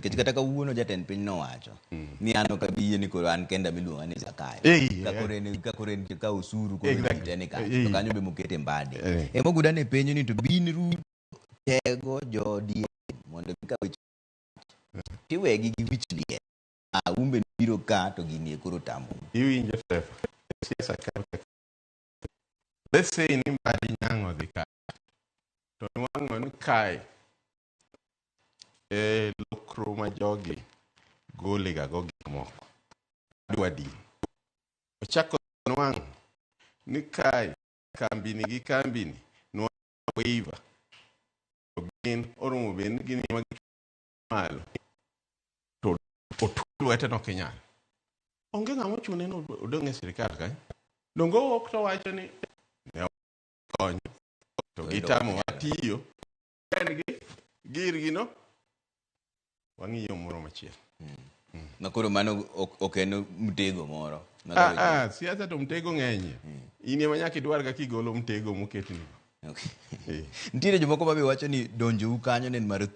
nikech kata kawuono jatend piny nowacho ni an ok abi yie ni koro an kenda miluonga ni Zakayo ka koro en ka osuru koro ite ni kanyo to kanyo be mokete mbade emoguda ne penjo ni to bin Ruto tego jodie mondo gikaw tiwegi gi wich liel umbe biro ka to ginie koro tamu iwinjo siasa ka let's say ni mbadi nyango dhi ka to nwang'o ni kae lokro ma jogi gole ga go gik moko dwadi ochako nwang'o ni kae kambini gi kambini nwang'o waiver to gin oromo ben gini malo to otulwete no kinyal onge ng'amo chune no odong' e sirikal ka dongo ok to wacho ni ne konyo to gitamo watiyo en gi girgi no wang'iyo moro machiel makoro mano ok en mtego moro siasa to mtego ng'enye in ema nyaka idwar ga kigolo mtego moketni nitiere jomoko ma be wacho ni donjo u kanyo ne mar